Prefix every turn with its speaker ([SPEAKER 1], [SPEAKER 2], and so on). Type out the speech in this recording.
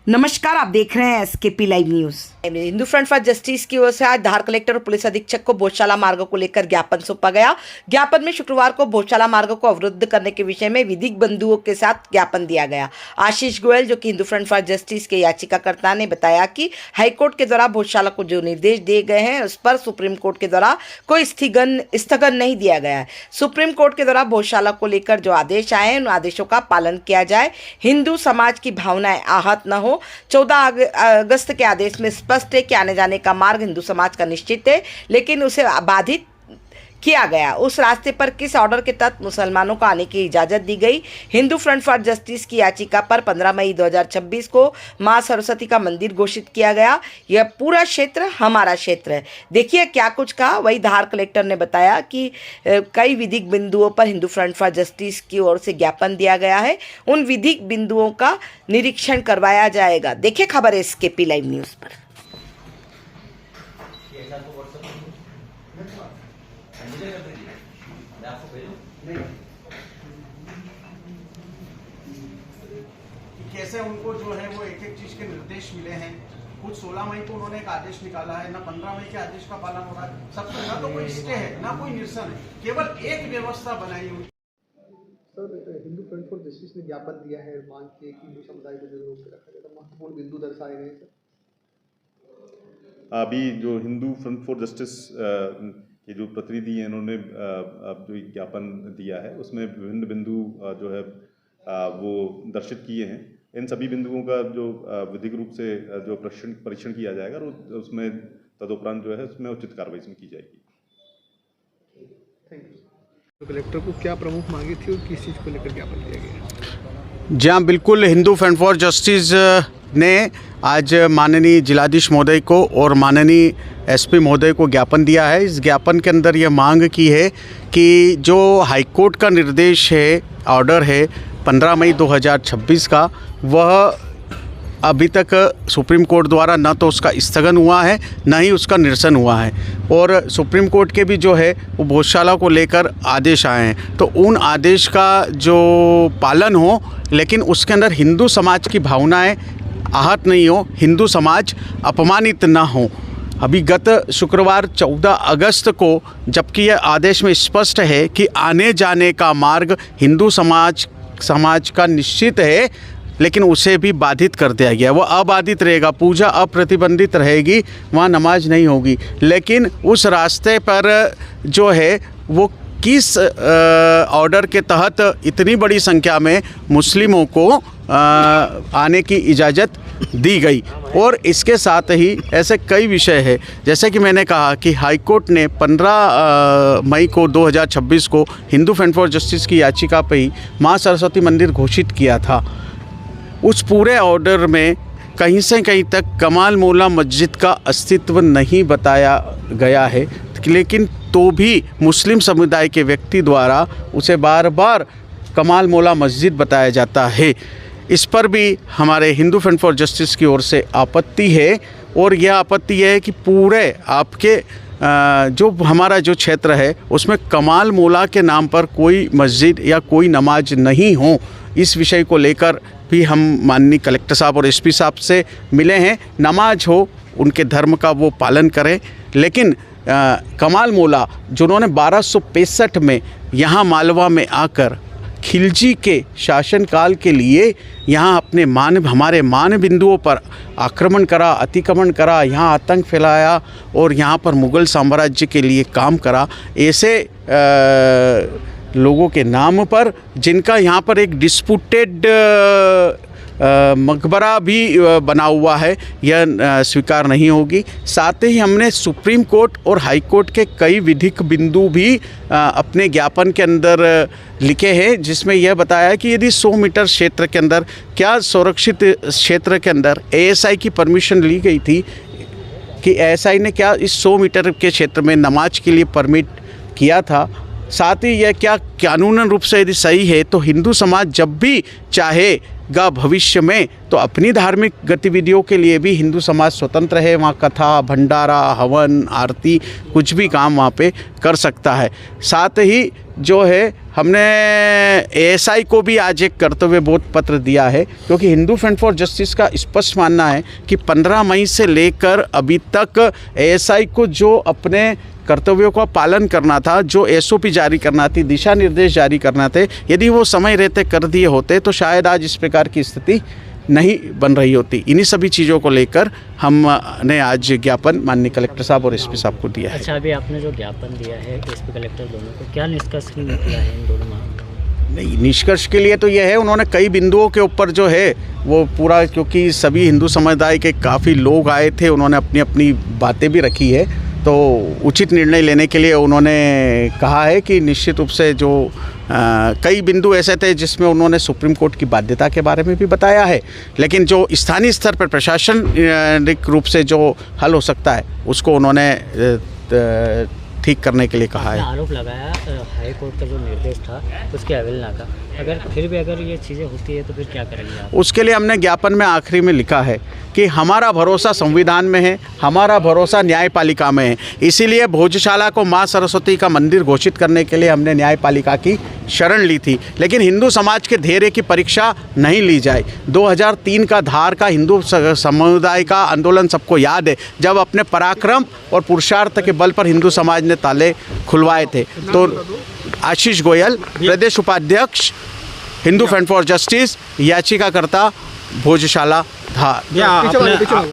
[SPEAKER 1] नमस्कार, आप देख रहे हैं SKP live news. Hindu front for justice की ओर से आज धार कलेक्टर और पुलिस अधीक्षक को भोजशाला मार्ग को लेकर ज्ञापन सौंपा गया। ज्ञापन में शुक्रवार को भोजशाला मार्ग को अवरुद्ध करने के विषय में विधिक बंधुओं के साथ ज्ञापन दिया गया। आशीष गोयल, जो कि हिंदू फ्रंट फॉर जस्टिस के याचिकाकर्ता, ने बताया कि हाईकोर्ट के द्वारा भोजशाला को जो निर्देश दिए गए हैं उस पर सुप्रीम कोर्ट के द्वारा कोई स्थगन नहीं दिया गया है। सुप्रीम कोर्ट के द्वारा भोजशाला को लेकर जो आदेश आए हैं उन आदेशों का पालन किया जाए, हिंदू समाज की भावनाएं आहत न हो। 14 अगस्त के आदेश में स्पष्ट है कि आने जाने का मार्ग हिंदू समाज का निश्चित है, लेकिन उसे बाधित किया गया। उस रास्ते पर किस ऑर्डर के तहत मुसलमानों को आने की इजाज़त दी गई। हिंदू फ्रंट फॉर जस्टिस की याचिका पर 15 मई 2026 को मां सरस्वती का मंदिर घोषित किया गया। यह पूरा क्षेत्र हमारा क्षेत्र है। देखिए क्या कुछ कहा। वही धार कलेक्टर ने बताया कि कई विधिक बिंदुओं पर हिंदू फ्रंट फॉर जस्टिस की ओर से ज्ञापन दिया गया है। उन विधिक बिंदुओं का निरीक्षण करवाया जाएगा। देखिए खबर है एसकेपी लाइव न्यूज़ पर।
[SPEAKER 2] कैसे उनको जो है वो एक एक चीज के निर्देश मिले हैं। कुछ 16 मई को उन्होंने एक आदेश निकाला है, ना 15 मई के आदेश का पालन हो रहा है। सबसे ना तो कोई स्टे है ना कोई निरसन है, केवल एक व्यवस्था बनाई हुई।
[SPEAKER 3] Sir, Hindu front for justice ने ज्ञापन दिया है मांग की कि हिंदू समुदाय को जो रोक के रखा जाए, तो महत्वपूर्ण बिंदु दर्शाए गए सर।
[SPEAKER 4] अभी जो हिंदू फ्रंट फॉर जस्टिस के जो प्रतिनिधि हैं उन्होंने जो ज्ञापन दिया है उसमें विभिन्न बिंदु जो है वो दर्शित किए हैं। इन सभी बिंदुओं का जो विधिक रूप से जो परीक्षण किया जाएगा और उसमें तदुपरांत जो है उसमें उचित कार्रवाई की जाएगी।
[SPEAKER 3] Thank you. तो कलेक्टर को क्या प्रमुख मांगी थी और किस चीज़ को लेकर ज्ञापन दिया गया?
[SPEAKER 5] जी हाँ, बिल्कुल। हिंदू फ्रंट फॉर जस्टिस ने आज माननीय जिलाधीश महोदय को और माननीय एसपी महोदय को ज्ञापन दिया है। इस ज्ञापन के अंदर यह मांग की है कि जो हाईकोर्ट का निर्देश है, ऑर्डर है 15 मई 2026 का, वह अभी तक सुप्रीम कोर्ट द्वारा न तो उसका स्थगन हुआ है न ही उसका निरसन हुआ है। और सुप्रीम कोर्ट के भी जो है वो भोजशाला को लेकर आदेश आए हैं, तो उन आदेश का जो पालन हो, लेकिन उसके अंदर हिंदू समाज की भावनाएं आहत नहीं हो, हिंदू समाज अपमानित ना हो। अभी गत शुक्रवार 14 अगस्त को, जबकि यह आदेश में स्पष्ट है कि आने जाने का मार्ग हिंदू समाज का निश्चित है, लेकिन उसे भी बाधित कर दिया गया। वो अबाधित रहेगा, पूजा अप्रतिबंधित रहेगी, वहाँ नमाज नहीं होगी। लेकिन उस रास्ते पर जो है वो किस ऑर्डर के तहत इतनी बड़ी संख्या में मुस्लिमों को आने की इजाज़त दी गई। और इसके साथ ही ऐसे कई विषय है, जैसे कि मैंने कहा कि हाईकोर्ट ने 15 मई को 2026 को हिंदू फ्रंट फॉर जस्टिस की याचिका पर ही मां सरस्वती मंदिर घोषित किया था। उस पूरे ऑर्डर में कहीं से कहीं तक कमाल मौला मस्जिद का अस्तित्व नहीं बताया गया है, लेकिन तो भी मुस्लिम समुदाय के व्यक्ति द्वारा उसे बार बार कमाल मौला मस्जिद बताया जाता है। इस पर भी हमारे हिंदू फ्रंट फॉर जस्टिस की ओर से आपत्ति है। और यह आपत्ति है कि पूरे आपके जो हमारा जो क्षेत्र है उसमें कमाल मौला के नाम पर कोई मस्जिद या कोई नमाज नहीं हो। इस विषय को लेकर भी हम माननीय कलेक्टर साहब और एसपी साहब से मिले हैं। नमाज हो, उनके धर्म का वो पालन करें, लेकिन कमाल मौला जिन्होंने 1265 में यहाँ मालवा में आकर खिलजी के शासनकाल के लिए यहाँ अपने हमारे मान बिंदुओं पर आक्रमण करा, अतिक्रमण करा, यहाँ आतंक फैलाया और यहाँ पर मुग़ल साम्राज्य के लिए काम करा, ऐसे लोगों के नाम पर जिनका यहाँ पर एक डिस्प्यूटेड मकबरा भी बना हुआ है, यह स्वीकार नहीं होगी। साथ ही हमने सुप्रीम कोर्ट और हाई कोर्ट के कई विधिक बिंदु भी अपने ज्ञापन के अंदर लिखे हैं, जिसमें यह बताया कि यदि 100 मीटर क्षेत्र के अंदर, क्या सुरक्षित क्षेत्र के अंदर एएसआई की परमिशन ली गई थी कि एएसआई ने क्या इस 100 मीटर के क्षेत्र में नमाज के लिए परमिट किया था। साथ ही यह क्या कानूनन रूप से यदि सही है तो हिंदू समाज जब भी चाहेगा भविष्य में तो अपनी धार्मिक गतिविधियों के लिए भी हिंदू समाज स्वतंत्र है। वहाँ कथा, भंडारा, हवन, आरती, कुछ भी काम वहाँ पे कर सकता है। साथ ही जो है हमने एएसआई को भी आज एक कर्तव्य बोध पत्र दिया है, क्योंकि हिंदू फ्रंट फॉर जस्टिस का स्पष्ट मानना है कि 15 मई से लेकर अभी तक एएसआई को जो अपने कर्तव्यों का पालन करना था, जो एसओपी जारी करना थी, दिशा निर्देश जारी करना थे, यदि वो समय रहते कर दिए होते तो शायद आज इस प्रकार की स्थिति नहीं बन रही होती। इन्हीं सभी चीज़ों को लेकर हमने आज ज्ञापन माननीय कलेक्टर साहब और एसपी साहब को दिया है।
[SPEAKER 6] अच्छा, अभी आपने जो ज्ञापन दिया है एसपी कलेक्टर दोनों को, क्या निष्कर्ष निकला है इन दोनों मामलों में?
[SPEAKER 5] नहीं, निष्कर्ष के लिए तो यह है, उन्होंने कई बिंदुओं के ऊपर जो है वो पूरा, क्योंकि सभी हिंदू समुदाय के काफ़ी लोग आए थे, उन्होंने अपनी अपनी बातें भी रखी है, तो उचित निर्णय लेने के लिए उन्होंने कहा है कि निश्चित रूप से जो कई बिंदु ऐसे थे जिसमें उन्होंने सुप्रीम कोर्ट की बाध्यता के बारे में भी बताया है, लेकिन जो स्थानीय स्तर पर प्रशासनिक रूप से जो हल हो सकता है उसको उन्होंने ठीक करने के लिए कहा है।
[SPEAKER 6] आरोप लगाया हाई कोर्ट का जो निर्देश था उसकी अवहेलना का, अगर फिर भी अगर ये चीज़ें होती है तो फिर क्या करेंगे आप?
[SPEAKER 5] उसके लिए हमने ज्ञापन में आखिरी में लिखा है कि हमारा भरोसा संविधान में है, हमारा भरोसा न्यायपालिका में है, इसीलिए भोजशाला को माँ सरस्वती का मंदिर घोषित करने के लिए हमने न्यायपालिका की शरण ली थी, लेकिन हिंदू समाज के धैर्य की परीक्षा नहीं ली जाए। 2003 का धार का हिंदू समुदाय का आंदोलन सबको याद है, जब अपने पराक्रम और पुरुषार्थ के बल पर हिंदू समाज ने ताले खुलवाए थे। तो आशीष गोयल, प्रदेश उपाध्यक्ष, हिंदू फ्रंट फॉर जस्टिस, याचिकाकर्ता, भोजशाला धार।